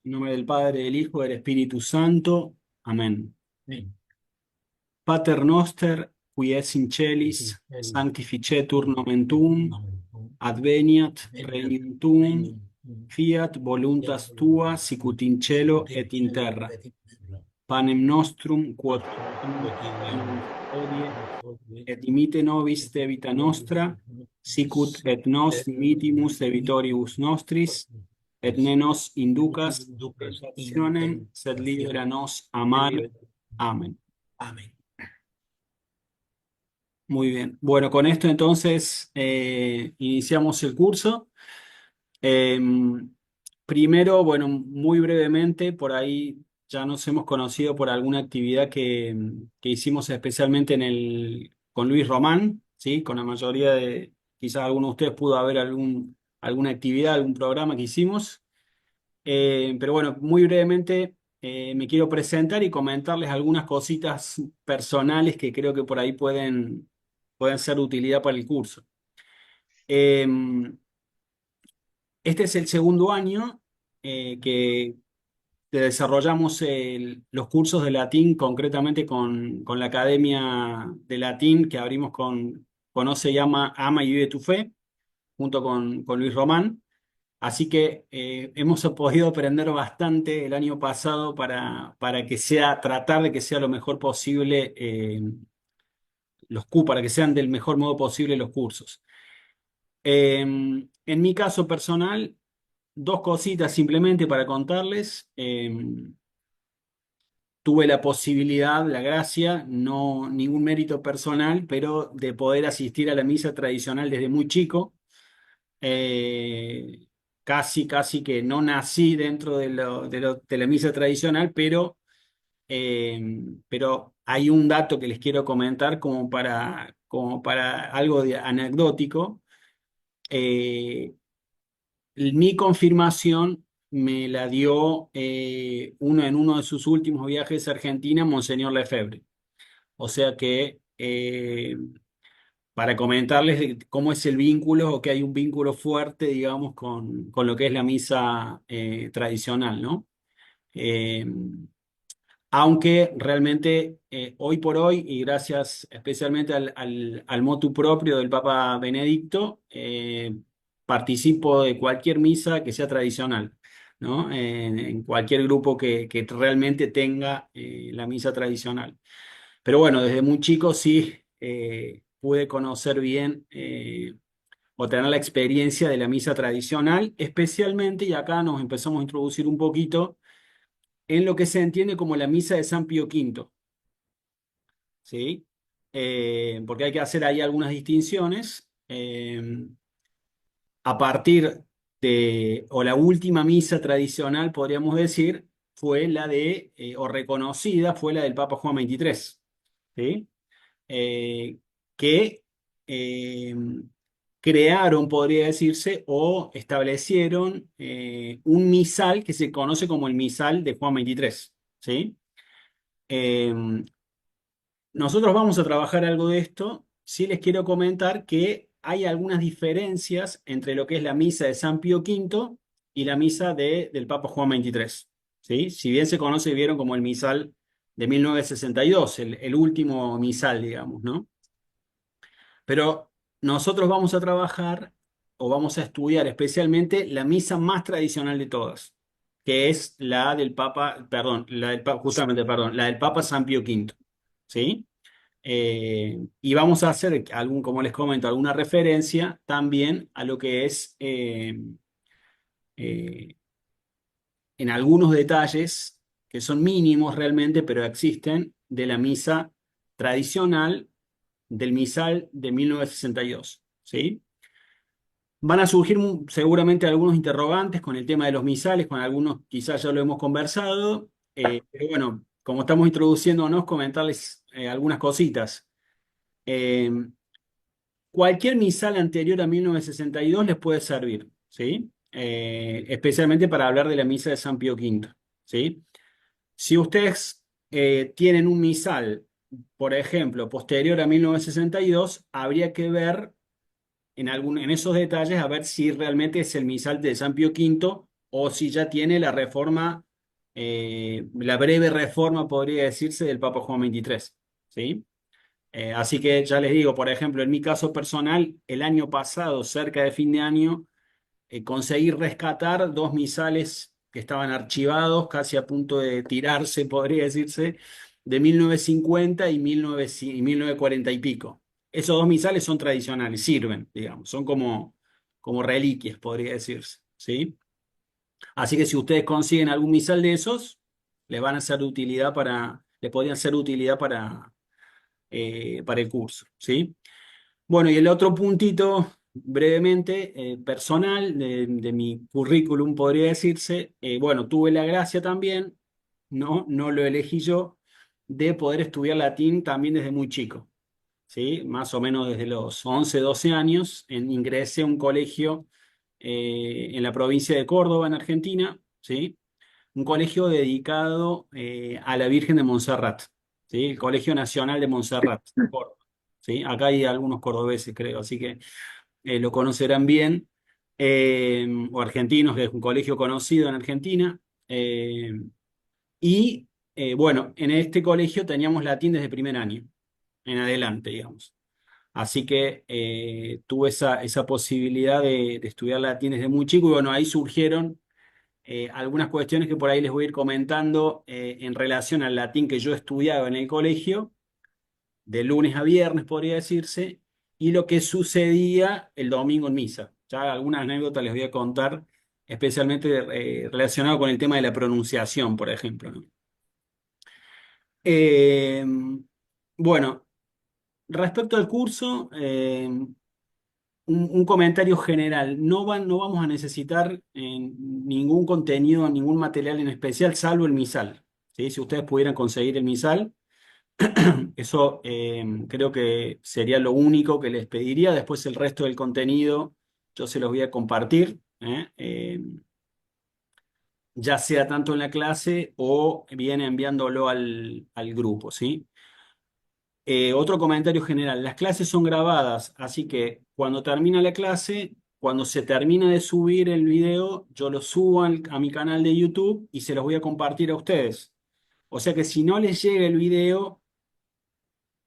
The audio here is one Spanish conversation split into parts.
En nombre del Padre, del Hijo y del Espíritu Santo. Amén. Sì, Pater noster, qui es in celis, Ufficiali, sanctificetur nomen tuum, adveniat Veniat, regnum tuum, Regnum, fiat Fiat voluntas tua, voluntas tua, sicut in cielo sicut in et in cielo terra. et in terra. Panem nostrum Quotidianum quotidianum da quotidianum, nobis hodie, hodie, et dimite et nobis debita dimitte nobis nostra, sicut et nos dimitimus debitoribus nostris, et ne nos inducas in inducas in tentationem, sed tentationem, libera nos a sed mal. libera. Amén. Amén. Muy bien. Bueno, con esto entonces iniciamos el curso. Eh, Primero, bueno, muy brevemente, por ahí ya nos hemos conocido por alguna actividad que hicimos especialmente con Luis Román, ¿sí? Con la mayoría de, quizás alguno de ustedes pudo haber alguna actividad, algún programa que hicimos. Pero bueno, muy brevemente me quiero presentar y comentarles algunas cositas personales que creo que por ahí pueden ser de utilidad para el curso. Eh, este es el segundo año que desarrollamos los cursos de latín, concretamente con la Academia de Latín que abrimos se llama Ama y Vive tu Fe, junto con Luis Román. Así que hemos podido aprender bastante el año pasado para que tratar de que sea lo mejor posible para que sean del mejor modo posible los cursos. En mi caso personal, dos cositas simplemente para contarles. Tuve la posibilidad, la gracia, no ningún mérito personal, pero de poder asistir a la misa tradicional desde muy chico. Eh, casi que no nací dentro de la misa tradicional, pero hay un dato que les quiero comentar como para algo anecdótico. Eh, Mi confirmación me la dio en uno de sus últimos viajes a Argentina, Monseñor Lefebvre. O sea que para comentarles cómo es el vínculo, o que hay un vínculo fuerte, digamos, con lo que es la misa tradicional, ¿no? Eh, Aunque realmente hoy por hoy, y gracias especialmente al motu propio del Papa Benedicto, participo de cualquier misa que sea tradicional, ¿no? En cualquier grupo que realmente tenga la misa tradicional. Pero bueno, desde muy chico sí pude conocer bien o tener la experiencia de la misa tradicional, especialmente, y acá nos empezamos a introducir un poquito en lo que se entiende como la misa de San Pío V, ¿sí? Porque hay que hacer ahí algunas distinciones. A partir o la última misa tradicional, podríamos decir, fue o reconocida, fue la del Papa Juan XXIII, ¿sí? eh, que eh, crearon, podría decirse, o establecieron un misal que se conoce como el misal de Juan XXIII, ¿sí? Eh, Nosotros vamos a trabajar algo de esto. Sí les quiero comentar que hay algunas diferencias entre lo que es la misa de San Pío V y la misa del Papa Juan XXIII, ¿sí? Si bien se conoce y vieron como el misal de 1962, el último misal, digamos, ¿no? Pero nosotros vamos a trabajar o vamos a estudiar especialmente la misa más tradicional de todas, que es la del Papa, perdón, justamente, perdón, la del Papa San Pío V, ¿sí? Y vamos a hacer como les comento, alguna referencia también a lo que es eh, en algunos detalles que son mínimos realmente, pero existen, de la misa tradicional del misal de 1962, ¿sí? Van a surgir seguramente algunos interrogantes con el tema de los misales, con algunos quizás ya lo hemos conversado, pero bueno, como estamos introduciéndonos, comentarles algunas cositas. Eh, Cualquier misal anterior a 1962 les puede servir, ¿sí? Especialmente para hablar de la misa de San Pío V, ¿sí? Si ustedes tienen un misal, por ejemplo, posterior a 1962, habría que ver en esos detalles a ver si realmente es el misal de San Pío V o si ya tiene la reforma, la breve reforma, podría decirse, del Papa Juan XXIII, ¿sí? Así que ya les digo, por ejemplo, en mi caso personal, el año pasado, cerca de fin de año, conseguí rescatar dos misales que estaban archivados, casi a punto de tirarse, podría decirse, de 1950 y 1940 y pico. Esos dos misales son tradicionales, sirven, digamos, son como reliquias, podría decirse, ¿sí? Así que si ustedes consiguen algún misal de esos, les van a ser de utilidad le podrían ser de utilidad para el curso, ¿sí? Bueno, y el otro puntito, brevemente, personal de mi currículum, podría decirse, bueno, tuve la gracia también, no lo elegí yo, de poder estudiar latín también desde muy chico, ¿sí? Más o menos desde los 11 12 años, ingresé a un colegio en la provincia de Córdoba, en Argentina, ¿sí? Un colegio dedicado a la Virgen de Montserrat, ¿sí? El Colegio Nacional de Montserrat, Córdoba, ¿sí? Acá hay algunos cordobeses, creo, así que lo conocerán bien, o argentinos, que es un colegio conocido en Argentina. eh, y bueno, en este colegio teníamos latín desde primer año en adelante, digamos. Así que tuve esa posibilidad de estudiar latín desde muy chico y bueno, ahí surgieron algunas cuestiones que por ahí les voy a ir comentando en relación al latín que yo estudiaba en el colegio, de lunes a viernes podría decirse, y lo que sucedía el domingo en misa. Ya algunas anécdotas les voy a contar, especialmente relacionado con el tema de la pronunciación, por ejemplo, ¿no? Eh, bueno, respecto al curso, un comentario general. No vamos a necesitar ningún contenido, ningún material en especial, salvo el misal, ¿sí? Si ustedes pudieran conseguir el misal, eso creo que sería lo único que les pediría. Después el resto del contenido yo se los voy a compartir, ya sea tanto en la clase o bien enviándolo al grupo, ¿sí? Otro comentario general, las clases son grabadas, así que cuando termina la clase, cuando se termina de subir el video, yo lo subo a mi canal de YouTube y se los voy a compartir a ustedes. O sea que si no les llega el video,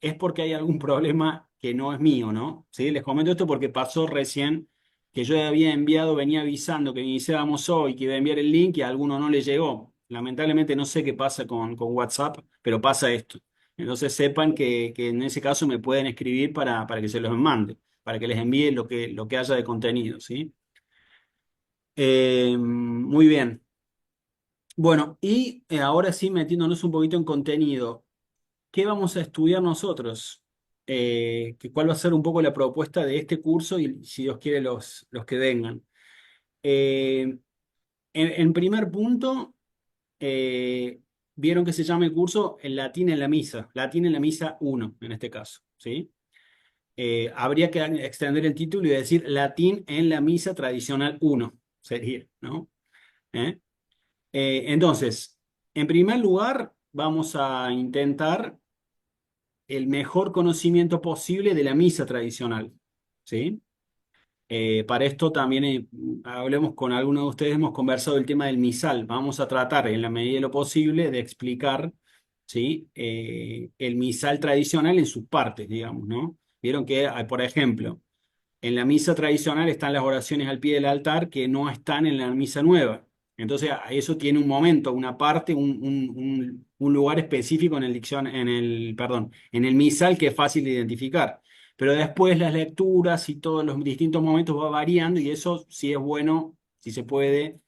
es porque hay algún problema que no es mío, ¿no? ¿Sí? Les comento esto porque pasó recién que yo había enviado, venía avisando que iniciábamos hoy, que iba a enviar el link y a alguno no le llegó. Lamentablemente no sé qué pasa con WhatsApp, pero pasa esto. Entonces sepan que en ese caso me pueden escribir para que se los mande, para que les envíe lo que haya de contenido, ¿sí? Muy bien. Bueno, y ahora sí metiéndonos un poquito en contenido. ¿Qué vamos a estudiar nosotros? ¿Cuál va a ser un poco la propuesta de este curso y si Dios quiere los que vengan? Eh, en primer punto, eh, vieron que se llama el curso el Latín en la Misa, Latín en la Misa uno en este caso, ¿sí? Habría que extender el título y decir Latín en la Misa Tradicional uno sería, ¿no? ¿Eh? Entonces, en primer lugar, vamos a intentar el mejor conocimiento posible de la misa tradicional, ¿sí? Para esto también hablemos con algunos de ustedes, hemos conversado el tema del misal. Vamos a tratar en la medida de lo posible de explicar, ¿sí? El misal tradicional en sus partes, digamos, ¿no? Vieron que, por ejemplo, en la misa tradicional están las oraciones al pie del altar que no están en la misa nueva. Entonces, eso tiene un momento, una parte, un lugar específico en el misal que es fácil de identificar. Pero después las lecturas y todos los distintos momentos va variando y eso sí es bueno, si se puede,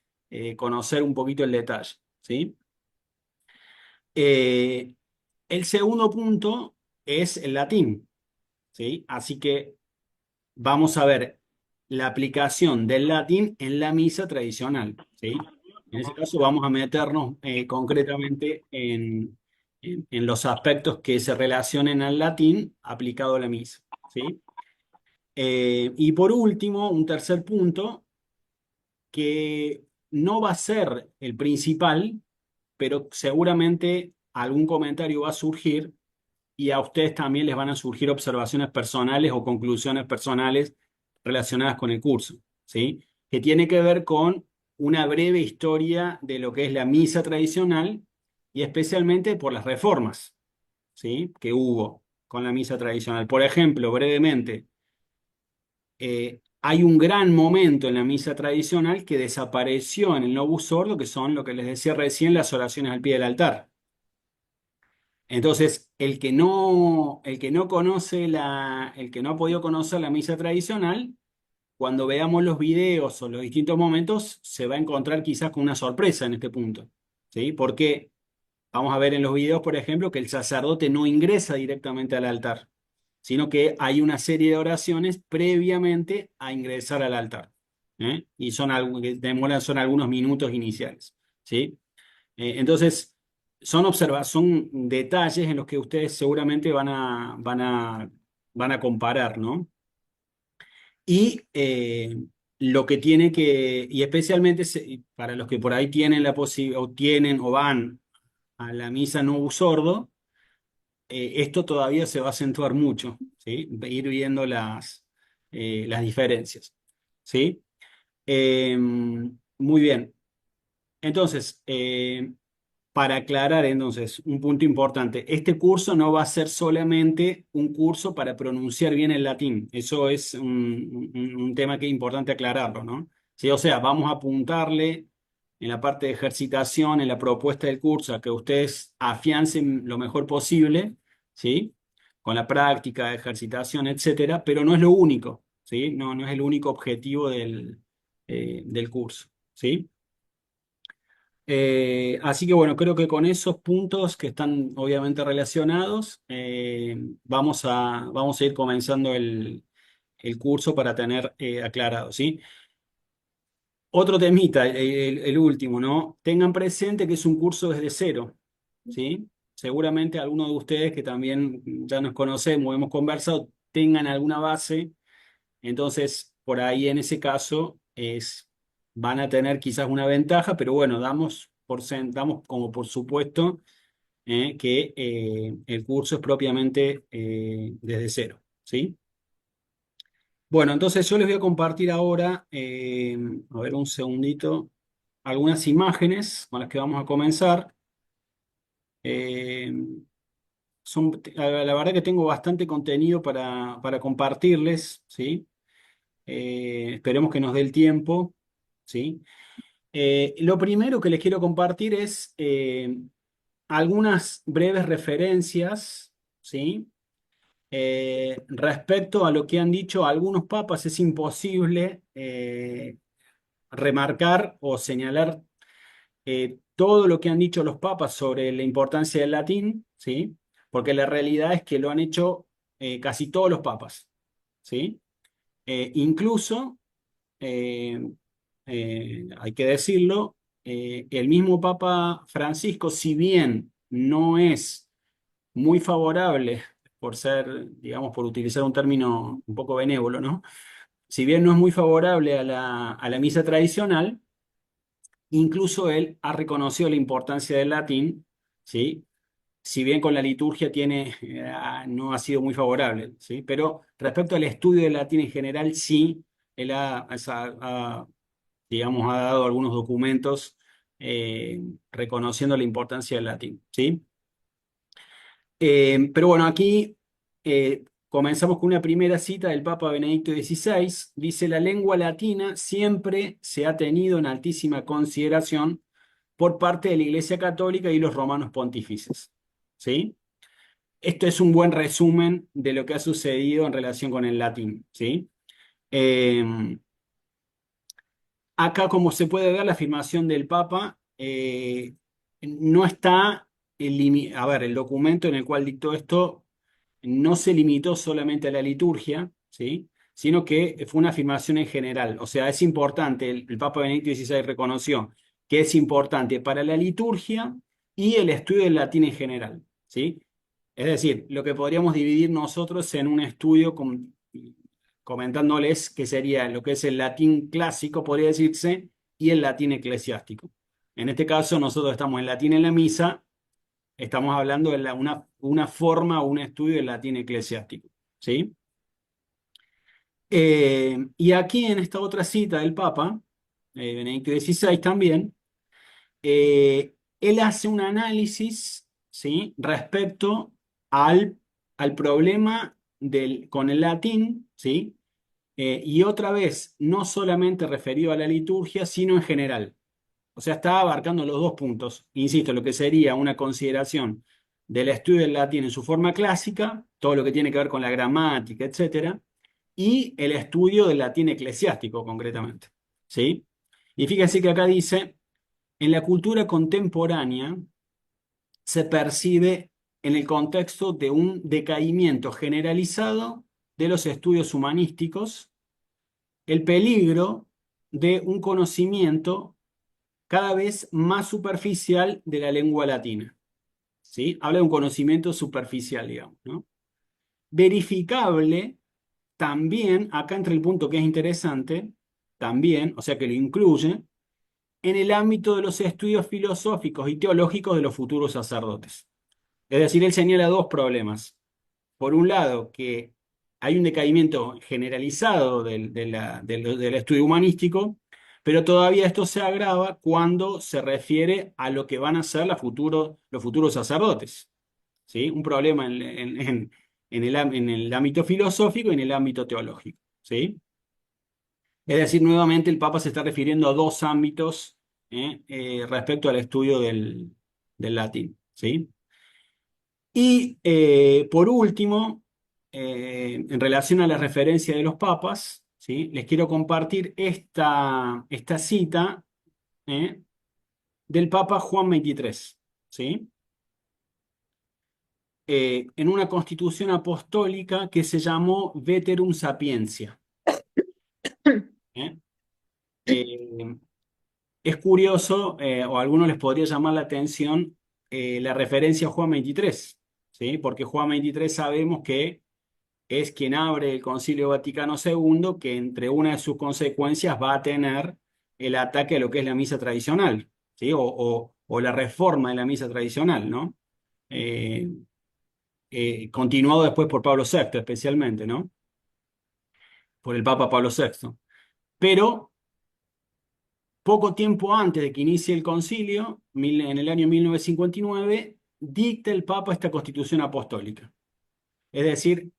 conocer un poquito el detalle, ¿sí? Eh, el segundo punto es el latín, ¿sí? Así que vamos a ver la aplicación del latín en la misa tradicional, ¿sí? En ese caso vamos a meternos concretamente en los aspectos que se relacionen al latín aplicado a la misa, ¿sí? Y por último, un tercer punto que no va a ser el principal, pero seguramente algún comentario va a surgir y a ustedes también les van a surgir observaciones personales o conclusiones personales relacionadas con el curso, ¿sí? Que tiene que ver con una breve historia de lo que es la misa tradicional y especialmente por las reformas, ¿sí? Que hubo con la misa tradicional. Por ejemplo, brevemente, hay un gran momento en la misa tradicional que desapareció en el Novus Sordo, que son lo que les decía recién, las oraciones al pie del altar. Entonces, el que no ha podido conocer la misa tradicional, cuando veamos los videos o los distintos momentos, se va a encontrar quizás con una sorpresa en este punto, ¿sí? Porque vamos a ver en los videos, por ejemplo, que el sacerdote no ingresa directamente al altar, sino que hay una serie de oraciones previamente a ingresar al altar, ¿eh? Y que demoran, son algunos minutos iniciales, ¿sí? Entonces, son detalles en los que ustedes seguramente van a comparar, ¿no? Y lo que tiene que, y especialmente para los que por ahí tienen la posibilidad, o tienen o van a la misa no sordo, esto todavía se va a acentuar mucho, ¿sí? Ir viendo las diferencias, ¿sí? Muy bien. Entonces, para aclarar entonces, un punto importante, este curso no va a ser solamente un curso para pronunciar bien el latín, eso es un tema que es importante aclararlo, ¿no? Sí, o sea, vamos a apuntarle en la parte de ejercitación, en la propuesta del curso, a que ustedes afiancen lo mejor posible, ¿sí? Con la práctica, ejercitación, etcétera, pero no es lo único, ¿sí? No es el único objetivo del curso, ¿sí? Así que bueno, creo que con esos puntos que están obviamente relacionados, vamos a ir comenzando el curso para tener aclarado, ¿sí? Otro temita, el último, ¿no? Tengan presente que es un curso desde cero, ¿sí? Seguramente algunos de ustedes que también ya nos conocemos, hemos conversado, tengan alguna base, entonces por ahí en ese caso van a tener quizás una ventaja, pero bueno, damos como por supuesto que el curso es propiamente desde cero, ¿sí? Bueno, entonces yo les voy a compartir ahora, a ver un segundito, algunas imágenes con las que vamos a comenzar. Eh, la verdad que tengo bastante contenido para compartirles, ¿sí? Esperemos que nos dé el tiempo, ¿sí? Lo primero que les quiero compartir es algunas breves referencias, ¿sí? Respecto a lo que han dicho algunos papas, es imposible remarcar o señalar todo lo que han dicho los papas sobre la importancia del latín, ¿sí? Porque la realidad es que lo han hecho casi todos los papas, ¿sí? Incluso, eh, hay que decirlo, el mismo Papa Francisco, si bien no es muy favorable, por ser, digamos, por utilizar un término un poco benévolo, ¿no? Si bien no es muy favorable a la misa tradicional, incluso él ha reconocido la importancia del latín, ¿sí? Si bien con la liturgia no ha sido muy favorable, ¿sí? Pero respecto al estudio del latín en general, sí, él digamos, ha dado algunos documentos reconociendo la importancia del latín, ¿sí? Pero bueno, aquí comenzamos con una primera cita del Papa Benedicto XVI. Dice, la lengua latina siempre se ha tenido en altísima consideración por parte de la Iglesia Católica y los romanos pontífices. ¿Sí? Esto es un buen resumen de lo que ha sucedido en relación con el latín. ¿Sí? Eh, Acá, como se puede ver, la afirmación del Papa no está, a ver, el documento en el cual dictó esto no se limitó solamente a la liturgia, ¿sí? Sino que fue una afirmación en general. O sea, es importante, el Papa Benedicto XVI reconoció que es importante para la liturgia y el estudio del latín en general, ¿sí? Es decir, lo que podríamos dividir nosotros en un estudio comentándoles que sería lo que es el latín clásico, podría decirse, y el latín eclesiástico. En este caso, nosotros estamos en latín en la misa. Estamos hablando de una forma o un estudio del latín eclesiástico, ¿sí? Y aquí en esta otra cita del Papa, Benedicto XVI también, él hace un análisis, ¿sí? Respecto al, al problema con el latín, ¿sí? Y otra vez, no solamente referido a la liturgia, sino en general. O sea, está abarcando los dos puntos. Insisto, lo que sería una consideración del estudio del latín en su forma clásica, todo lo que tiene que ver con la gramática, etcétera, y el estudio del latín eclesiástico, concretamente. ¿Sí? Y fíjense que acá dice, en la cultura contemporánea se percibe en el contexto de un decaimiento generalizado de los estudios humanísticos, el peligro de un conocimiento cada vez más superficial de la lengua latina. ¿Sí? Habla de un conocimiento superficial, digamos, ¿no? Verificable también, acá entra el punto que es interesante, también, o sea que lo incluye, en el ámbito de los estudios filosóficos y teológicos de los futuros sacerdotes. Es decir, él señala dos problemas. Por un lado, que hay un decaimiento generalizado del estudio humanístico, pero todavía esto se agrava cuando se refiere a lo que van a ser los futuros sacerdotes. ¿Sí? Un problema en el ámbito filosófico y en el ámbito teológico. ¿Sí? Es decir, nuevamente el Papa se está refiriendo a dos ámbitos respecto al estudio del latín. ¿Sí? Y por último, en relación a la referencia de los papas, ¿sí? Les quiero compartir esta cita ¿eh? del Papa Juan XXIII, ¿sí? En una constitución apostólica que se llamó Veterum Sapientia. ¿Eh? Eh, es curioso, o a algunos les podría llamar la atención, la referencia a Juan XXIII, ¿sí? Porque Juan XXIII sabemos que es quien abre el Concilio Vaticano II, que entre una de sus consecuencias va a tener el ataque a lo que es la misa tradicional, ¿sí? O la reforma de la misa tradicional, ¿no? Eh, Continuado después por Pablo VI, especialmente, ¿no? Por el Papa Pablo VI. Pero poco tiempo antes de que inicie el concilio, en el año 1959, dicta el Papa esta constitución apostólica. Es decir,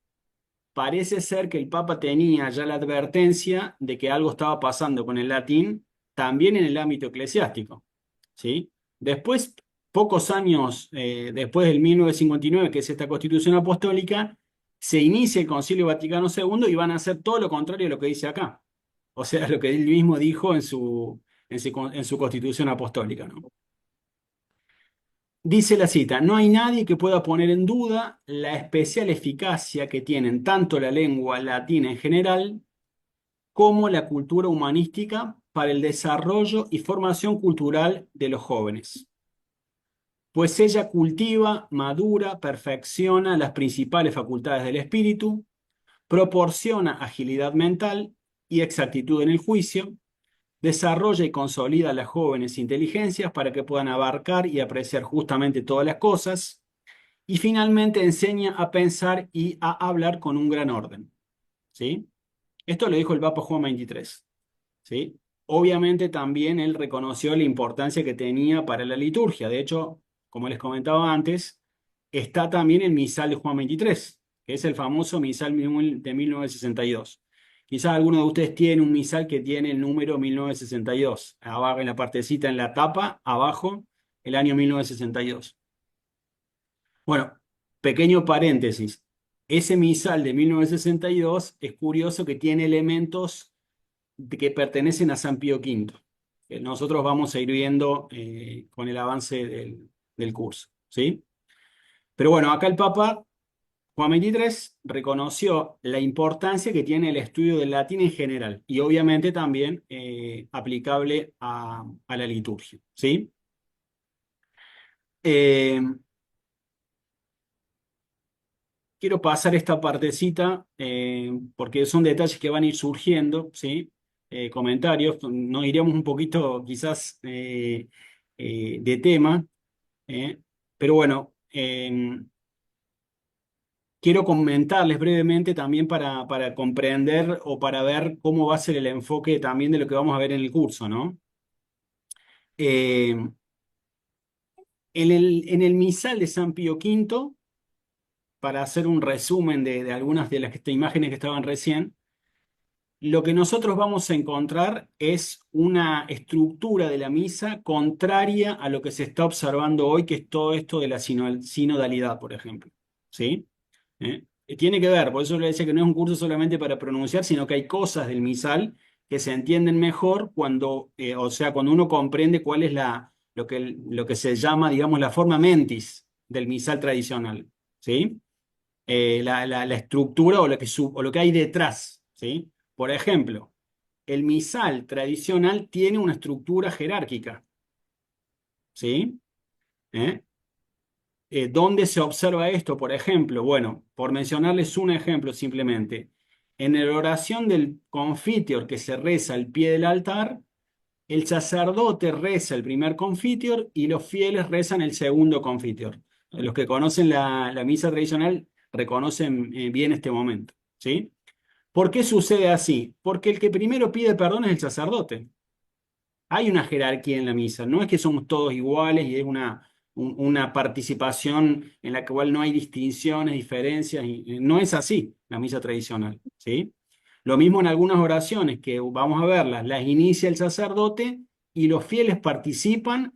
parece ser que el Papa tenía ya la advertencia de que algo estaba pasando con el latín también en el ámbito eclesiástico, ¿sí? Después, pocos años después del 1959, que es esta Constitución Apostólica, se inicia el Concilio Vaticano II y van a hacer todo lo contrario a lo que dice acá. O sea, lo que él mismo dijo en su Constitución Apostólica, ¿no? Dice la cita, no hay nadie que pueda poner en duda la especial eficacia que tienen tanto la lengua latina en general como la cultura humanística para el desarrollo y formación cultural de los jóvenes, pues ella cultiva, madura, perfecciona las principales facultades del espíritu, proporciona agilidad mental y exactitud en el juicio, desarrolla y consolida a las jóvenes inteligencias para que puedan abarcar y apreciar justamente todas las cosas, y finalmente enseña a pensar y a hablar con un gran orden. ¿Sí? Esto lo dijo el Papa Juan XXIII. ¿Sí? Obviamente también él reconoció la importancia que tenía para la liturgia. De hecho, como les comentaba antes, está también el misal de Juan XXIII, que es el famoso misal de 1962. Quizás alguno de ustedes tiene un misal que tiene el número 1962. Abajo en la partecita, en la tapa, abajo, el año 1962. Bueno, pequeño paréntesis. Ese misal de 1962 es curioso que tiene elementos que pertenecen a San Pío V. Que nosotros vamos a ir viendo con el avance del curso, ¿sí? Pero bueno, acá el Papa Juan XXIII reconoció la importancia que tiene el estudio del latín en general y obviamente también aplicable a la liturgia, ¿sí? Eh, Quiero pasar esta partecita porque son detalles que van a ir surgiendo, ¿sí? Comentarios, nos iríamos un poquito quizás de tema, pero bueno, quiero comentarles brevemente también para comprender o para ver cómo va a ser el enfoque también de lo que vamos a ver en el curso, ¿no? Eh, en el misal de San Pío V, para hacer un resumen de algunas de las imágenes que estaban recién, lo que nosotros vamos a encontrar es una estructura de la misa contraria a lo que se está observando hoy, que es todo esto de la sinodalidad, por ejemplo. ¿Sí? Tiene que ver, por eso le decía que no es un curso solamente para pronunciar, sino que hay cosas del misal que se entienden mejor cuando, o sea, cuando uno comprende cuál es lo que se llama, digamos, la forma mentis del misal tradicional. ¿Sí? La estructura o lo que hay detrás, ¿sí? Por ejemplo, el misal tradicional tiene una estructura jerárquica, ¿sí? ¿Eh? ¿Dónde se observa esto? Por ejemplo, bueno, por mencionarles un ejemplo simplemente, en la oración del confiteor que se reza al pie del altar, el sacerdote reza el primer confiteor y los fieles rezan el segundo confiteor. Los que conocen la misa tradicional reconocen bien este momento, ¿sí? ¿Por qué sucede así? Porque el que primero pide perdón es el sacerdote. Hay una jerarquía en la misa, no es que somos todos iguales y es una participación en la cual no hay distinciones, diferencias, y no es así la misa tradicional, ¿sí? Lo mismo en algunas oraciones que vamos a verlas, las inicia el sacerdote y los fieles participan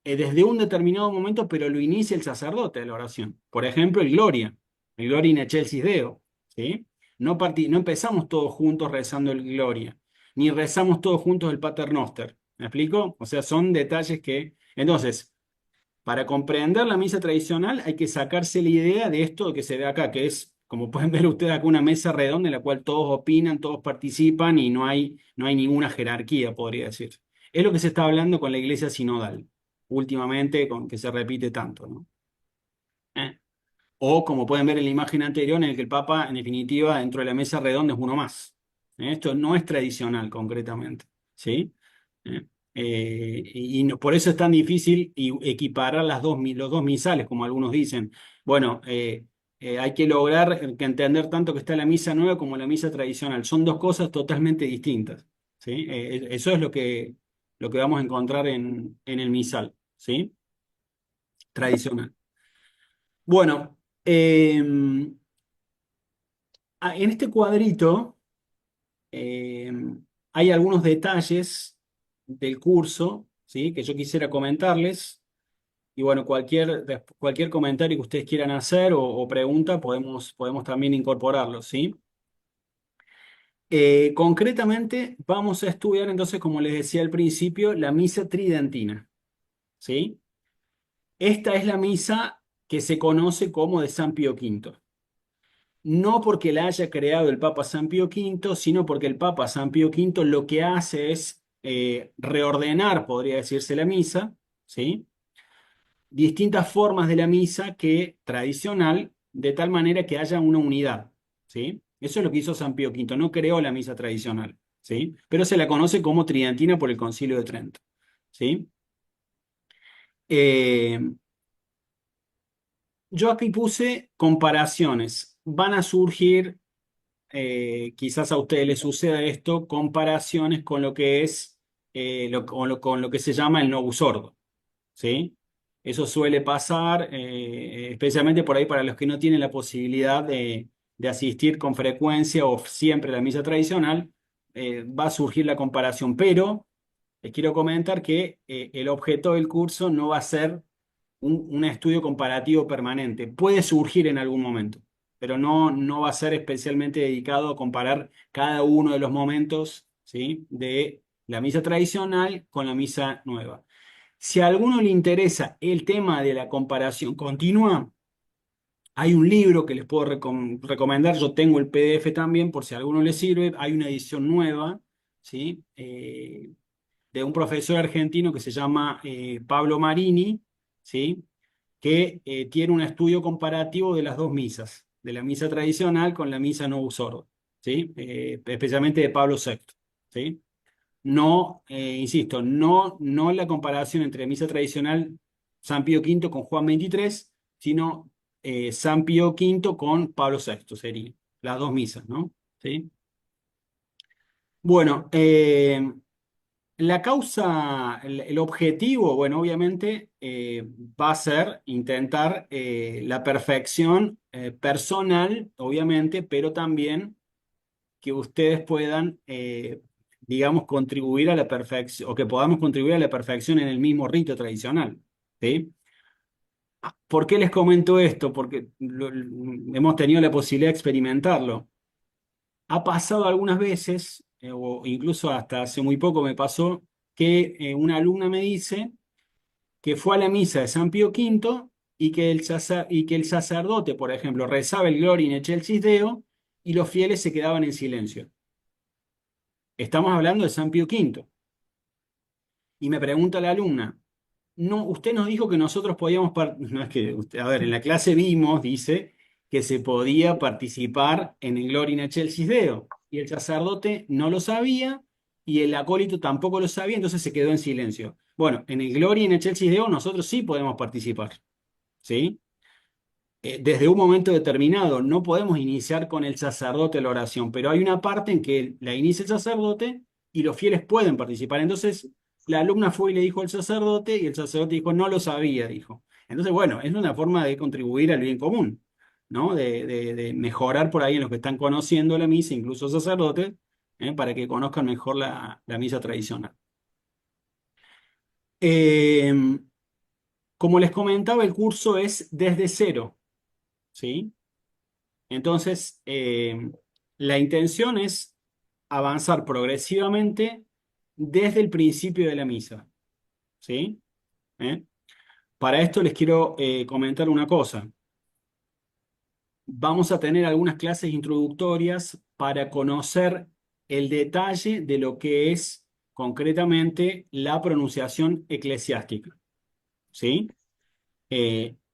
desde un determinado momento, pero lo inicia el sacerdote de la oración. Por ejemplo, el Gloria in excelsis Deo, ¿sí? No empezamos todos juntos rezando el Gloria, ni rezamos todos juntos el Pater Noster. ¿Me explico? O sea, son detalles que... Entonces, para comprender la misa tradicional hay que sacarse la idea de esto que se ve acá, que es, como pueden ver ustedes acá, una mesa redonda en la cual todos opinan, todos participan y no hay ninguna jerarquía, podría decir. Es lo que se está hablando con la iglesia sinodal, últimamente, con que se repite tanto, ¿no? ¿Eh? O como pueden ver en la imagen anterior, en el que el Papa, en definitiva, dentro de la mesa redonda es uno más. Esto no es tradicional, concretamente. ¿Sí? ¿Eh? Por eso es tan difícil equiparar los dos misales, como algunos dicen. Bueno, hay que lograr que entender tanto que está la misa nueva como la misa tradicional. Son dos cosas totalmente distintas. ¿Sí? Eso es lo que vamos a encontrar en el misal. ¿Sí? Tradicional. Bueno, en este cuadrito eh, hay algunos detalles del curso, ¿sí? Que yo quisiera comentarles. Y bueno, cualquier comentario que ustedes quieran hacer o pregunta, podemos también incorporarlo, ¿sí? Concretamente, vamos a estudiar entonces, como les decía al principio, la misa tridentina, ¿sí? Esta es la misa que se conoce como de San Pío V. No porque la haya creado el Papa San Pío V, sino porque el Papa San Pío V lo que hace es reordenar, podría decirse, la misa, ¿sí? Distintas formas de la misa que tradicional, de tal manera que haya una unidad, ¿sí? Eso es lo que hizo San Pío V, no creó la misa tradicional, ¿sí? Pero se la conoce como tridentina por el Concilio de Trento, ¿sí? Eh, yo aquí puse comparaciones. Van a surgir, quizás a ustedes les suceda esto, comparaciones con lo que es, con lo que se llama el novus ordo, ¿sí? Eso suele pasar, especialmente por ahí para los que no tienen la posibilidad de asistir con frecuencia o siempre a la misa tradicional, va a surgir la comparación. Pero les quiero comentar que el objeto del curso no va a ser un estudio comparativo permanente. Puede surgir en algún momento, pero no va a ser especialmente dedicado a comparar cada uno de los momentos, ¿sí? De la misa tradicional con la misa nueva. Si a alguno le interesa el tema de la comparación continua, hay un libro que les puedo recomendar. Yo tengo el PDF también, por si a alguno le sirve. Hay una edición nueva, ¿sí? De un profesor argentino que se llama Pablo Marini, ¿sí? Que tiene un estudio comparativo de las dos misas, de la misa tradicional con la misa Novus Ordo, ¿sí? Especialmente de Pablo VI, ¿sí? No, insisto, no la comparación entre misa tradicional San Pío V con Juan XXIII, sino San Pío V con Pablo VI, serían las dos misas, ¿no? ¿Sí? Bueno, la causa, el objetivo, bueno, obviamente va a ser intentar la perfección personal, obviamente, pero también que ustedes puedan, digamos, contribuir a la perfección, o que podamos contribuir a la perfección en el mismo rito tradicional, ¿sí? ¿Por qué les comento esto? Porque hemos tenido la posibilidad de experimentarlo. Ha pasado algunas veces, o incluso hasta hace muy poco me pasó, que una alumna me dice que fue a la misa de San Pío V y que el sacerdote, por ejemplo, rezaba el Gloria in excelsis Deo y los fieles se quedaban en silencio. Estamos hablando de San Pío V. Y me pregunta la alumna, no, usted nos dijo que nosotros podíamos, no es que, a ver, en la clase vimos, dice, que se podía participar en el Gloria in excelsis Deo, y el sacerdote no lo sabía, y el acólito tampoco lo sabía, entonces se quedó en silencio. Bueno, en el Gloria in excelsis Deo nosotros sí podemos participar, ¿sí? Desde un momento determinado no podemos iniciar con el sacerdote la oración, pero hay una parte en que la inicia el sacerdote y los fieles pueden participar. Entonces, la alumna fue y le dijo al sacerdote y el sacerdote dijo, no lo sabía, dijo. Entonces, bueno, es una forma de contribuir al bien común, ¿no? De mejorar por ahí en los que están conociendo la misa, incluso sacerdotes, para que conozcan mejor la misa tradicional. Eh, Como les comentaba, el curso es desde cero, ¿sí? Entonces, la intención es avanzar progresivamente desde el principio de la misa, ¿sí? ¿Eh? Para esto les quiero comentar una cosa. Vamos a tener algunas clases introductorias para conocer el detalle de lo que es concretamente la pronunciación eclesiástica, ¿sí?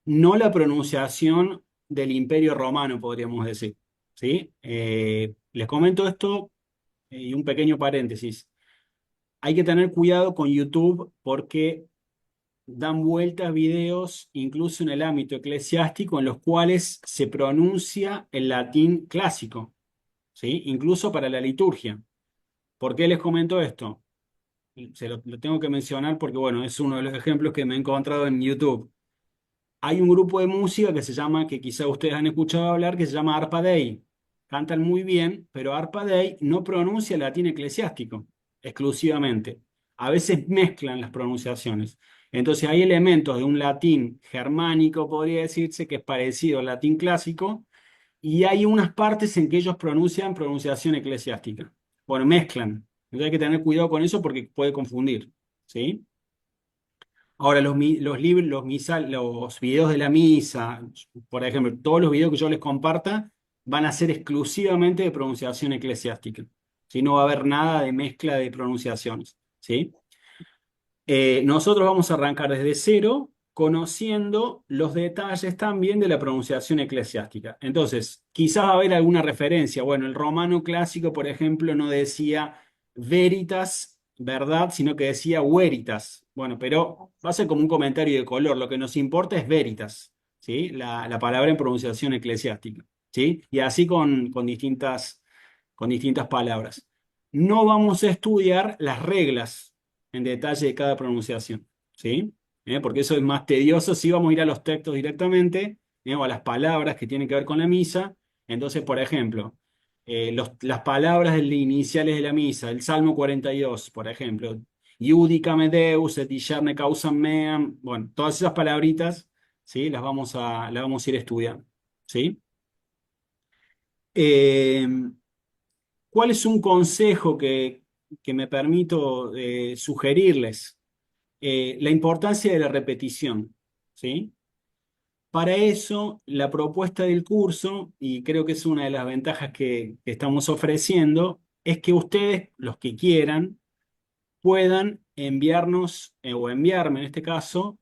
No la pronunciación del Imperio Romano, podríamos decir, ¿sí? Les comento esto y un pequeño paréntesis. Hay que tener cuidado con YouTube porque dan vueltas videos, incluso en el ámbito eclesiástico, en los cuales se pronuncia el latín clásico, ¿sí? Incluso para la liturgia. ¿Por qué les comento esto? Lo tengo que mencionar porque, bueno, es uno de los ejemplos que me he encontrado en YouTube. Hay un grupo de música que se llama, que quizá ustedes han escuchado hablar, que se llama Arpa Dei. Cantan muy bien, pero Arpa Dei no pronuncia el latín eclesiástico exclusivamente. A veces mezclan las pronunciaciones. Entonces hay elementos de un latín germánico, podría decirse, que es parecido al latín clásico, y hay unas partes en que ellos pronuncian pronunciación eclesiástica. Bueno, mezclan. Entonces hay que tener cuidado con eso porque puede confundir. ¿Sí? Ahora, los libros, los videos de la misa, por ejemplo, todos los videos que yo les comparta van a ser exclusivamente de pronunciación eclesiástica. ¿Sí? No va a haber nada de mezcla de pronunciaciones. ¿Sí? Nosotros vamos a arrancar desde cero, conociendo los detalles también de la pronunciación eclesiástica. Entonces, quizás va a haber alguna referencia. Bueno, el romano clásico, por ejemplo, no decía veritas, verdad, sino que decía veritas. Bueno, pero va a ser como un comentario de color. Lo que nos importa es veritas, ¿sí? La palabra en pronunciación eclesiástica, ¿sí? Y así con distintas palabras. No vamos a estudiar las reglas en detalle de cada pronunciación, ¿sí? Porque eso es más tedioso. Si vamos a ir a los textos directamente, o a las palabras que tienen que ver con la misa. Entonces, por ejemplo, las palabras iniciales de la misa, el Salmo 42, por ejemplo, Iudicame Deus et discerne causam meam, bueno, todas esas palabritas, ¿sí? Las vamos a ir estudiando, ¿sí? Eh, ¿Cuál es un consejo que me permito sugerirles? La importancia de la repetición, ¿sí? Para eso, la propuesta del curso, y creo que es una de las ventajas que estamos ofreciendo, es que ustedes, los que quieran, puedan enviarnos, o enviarme en este caso,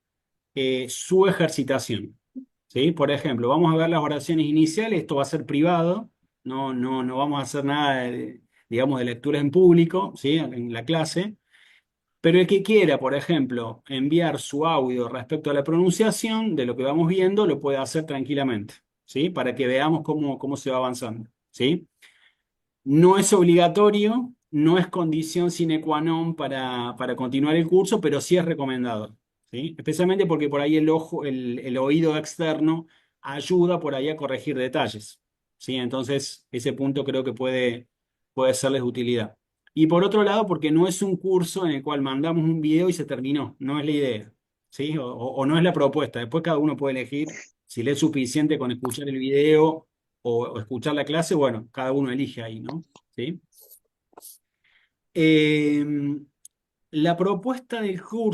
su ejercitación, ¿sí? Por ejemplo, vamos a ver las oraciones iniciales, esto va a ser privado, no vamos a hacer nada, digamos, de lectura en público, ¿sí? En la clase. Pero el que quiera, por ejemplo, enviar su audio respecto a la pronunciación de lo que vamos viendo, lo puede hacer tranquilamente, ¿sí? Para que veamos cómo se va avanzando, ¿sí? No es obligatorio, no es condición sine qua non para continuar el curso, pero sí es recomendado, ¿sí? Especialmente porque por ahí el ojo, el oído externo ayuda por ahí a corregir detalles, ¿sí? Entonces, ese punto creo que puede serles de utilidad. Y por otro lado, porque no es un curso en el cual mandamos un video y se terminó, no es la idea, ¿sí? O no es la propuesta. Después cada uno puede elegir si le es suficiente con escuchar el video o escuchar la clase, bueno, cada uno elige ahí, ¿no? ¿Sí? Eh, la propuesta del curso